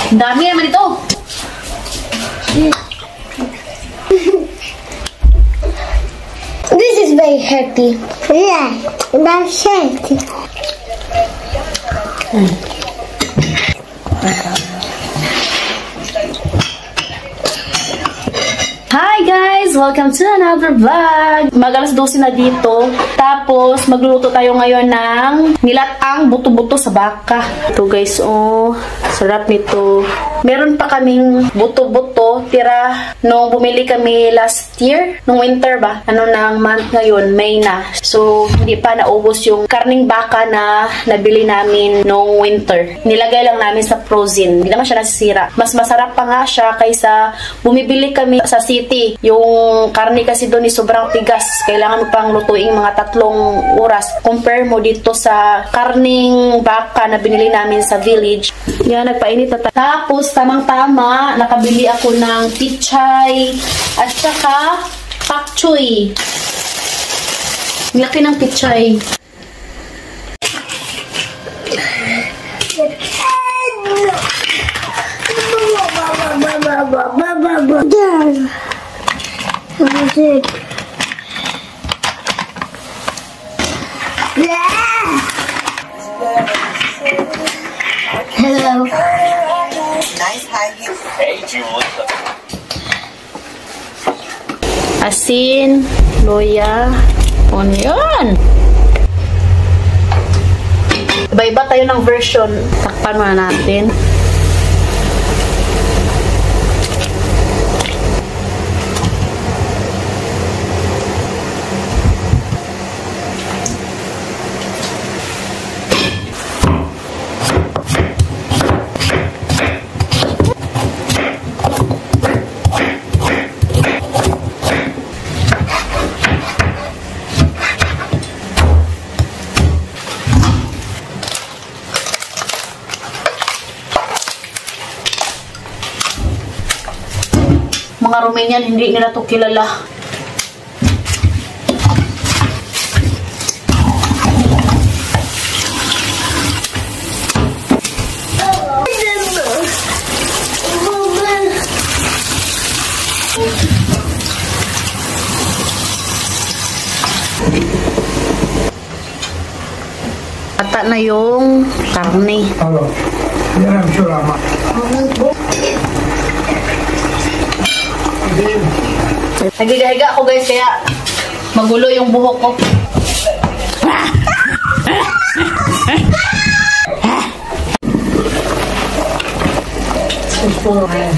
Dami naman ito. This is very healthy. Yeah, that's healthy. Hi guys! Welcome to another vlog! Mag-alas 12 na dito. Tapos, magluluto tayo ngayon ng nilatang buto-buto sa baka. Ito guys, oh. Sarap nito. Meron pa kaming buto-buto. Tira nung bumili kami last year. Nung winter ba? Ano nang month ngayon? May na. So, hindi pa naubos yung karning baka na nabili namin nung winter. Nilagay lang namin sa frozen. Hindi naman siya nasisira. Mas masarap pa nga siya kaysa bumibili kami sa city. Yung karne kasi doon is sobrang tigas. Kailangan mo pang lutuing mga 3 oras. Compare mo dito sa karning baka na binili namin sa village. Yan, nagpainit na. Tapos, tamang-tama, nakabili ako ng pichay at saka pak choy. Laki ng pichay. Hello. Nice high heels. Hey, Julie. Asin, loya, onion. Iba-iba tayo ng version. Takpan muna natin. Mga Romanian, hindi nila to kilala. Ata na yung karne. Hello. Yeah, I'm sure I'm Nagigahiga ako guys, kaya magulo yung buhok ko.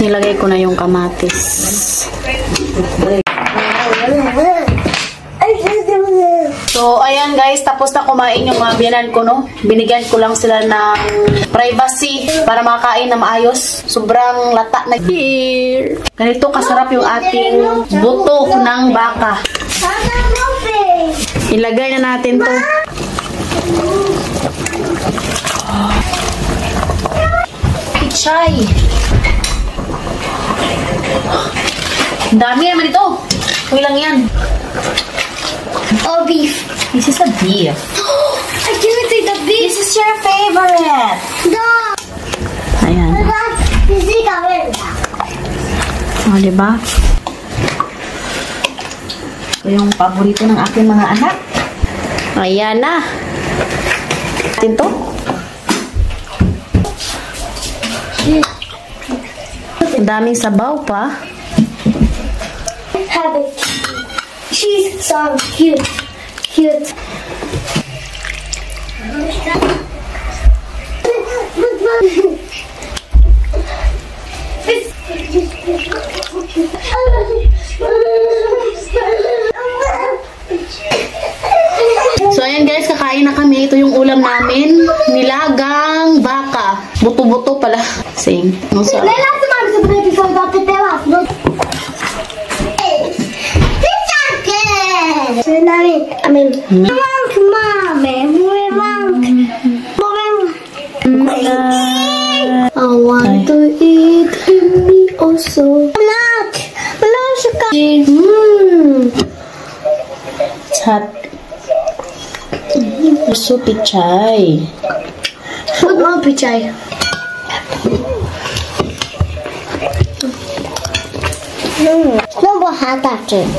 Nilagay ko na yung kamatis. So, ayan guys, tapos na kumain yung mga biyanan ko, no? Binigyan ko lang sila ng privacy para makakain na maayos. Sobrang lata na. Here. Ganito kasarap yung ating buto ng baka. Ilagay na natin to. Pichay. Dami naman ito. Huwag lang yan. Oh, beef. This is a beef. I didn't take the beef. This is your favorite. No. Ayan. This is our. O, diba? Ito yung paborito ng aking mga anak. Ayan na. Atin to. Ang daming sabaw pa. Have it. She's so cute. Cute. So, ayan guys, kakain na kami. Ito yung ulam namin. Nilagang baka. Buto-buto pala. Same. No, sorry. I want to eat me also. Not. Chat. Puso pichay. Food mo pichay. No more hot touching.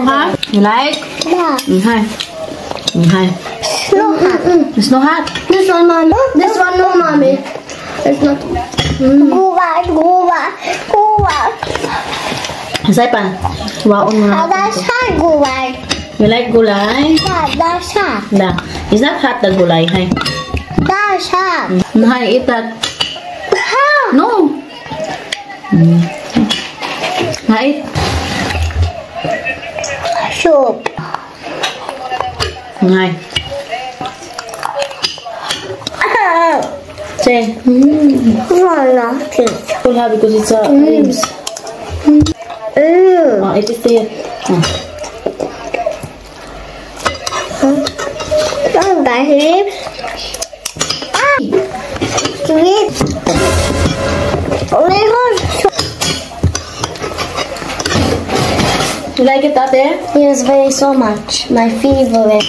Hot? You like? Yeah. Hi. Hi. No hot. It's no hot. This one, mommy. This one, no, mommy. It's not. Go back. Say pa. Waon mo na. That's hot, go back. You like gulay? Yeah, that's hot. Da. Is that hot, the gulay? Hi. That's hot. Hi, eat that. Hot. No. Hi. Soup. Hi. Say. Full happy because it's a ribs. Oh, it is there. Don't buy ribs. Sweet. You like it, Tate? Yes, very so much. My favorite.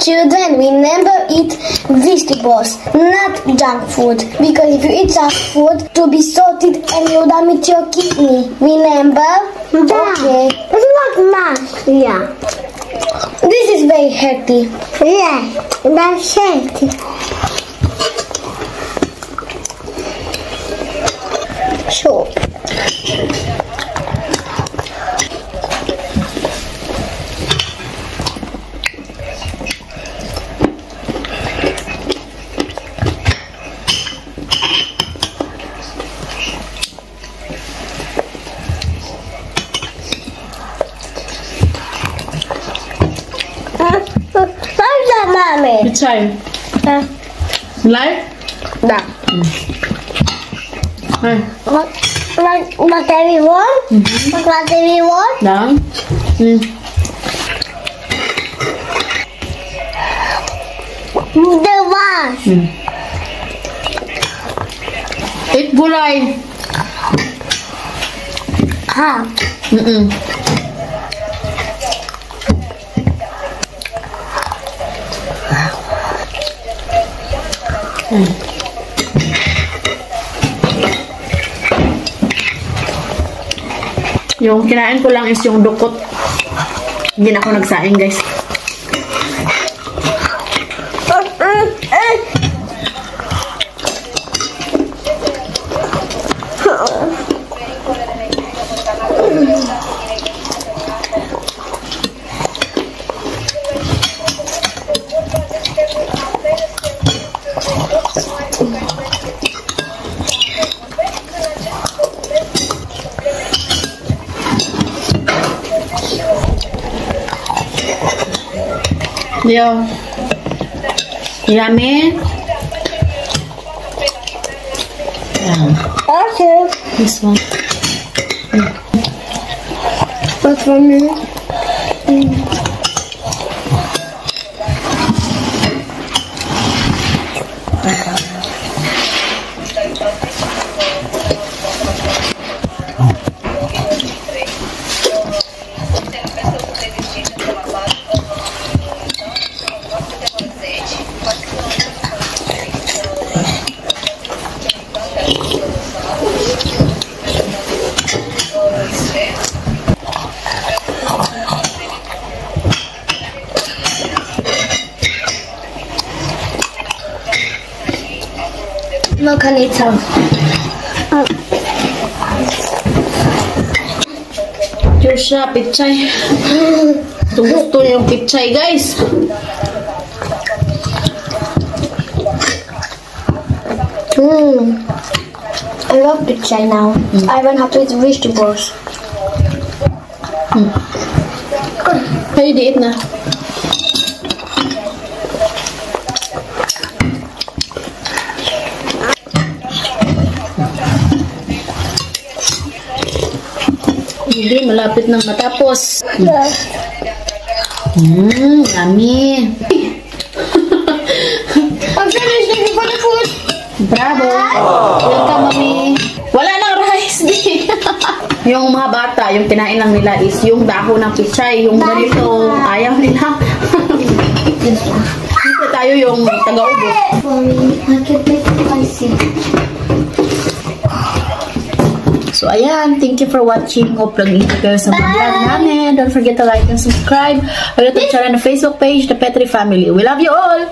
Children, remember eat vegetables, not junk food. Because if you eat junk food, to be salted and you'll damage your kidney. Remember? Yeah. Okay. It's not much. Yeah. This is very healthy. Yeah, that's healthy. Soup. Mommy. Which side? Like? Da. Hi. What everyone? What everyone? Down. The one. Eat gulay. Ha. Yung kinain ko lang is yung dukot. Hindi na ako nagsaing, guys. Yo. Yummy. Okay. This one. What's for me? No, can eat some. Cheers siya, pichay. Gusto yung pichay, guys. I love pizza now. I even have to eat vegetables. Kayo di eat na. Hindi, malapit nang matapos. Yummy. I'm finished. Thank you for the food. Bravo. Welcome, mami. Wala nang rice, di. Yung mga bata, yung kinain lang nila is yung dahon ng pichay. Yung ganito, ayaw nila. tayo yung taga-ubo. Mommy, I can make it spicy. So, ayan. Thank you for watching. Hope nag-enjoy kayo sa mga vlog namin. Don't forget to like and subscribe. Our YouTube channel and Facebook page, The Petri Family. We love you all!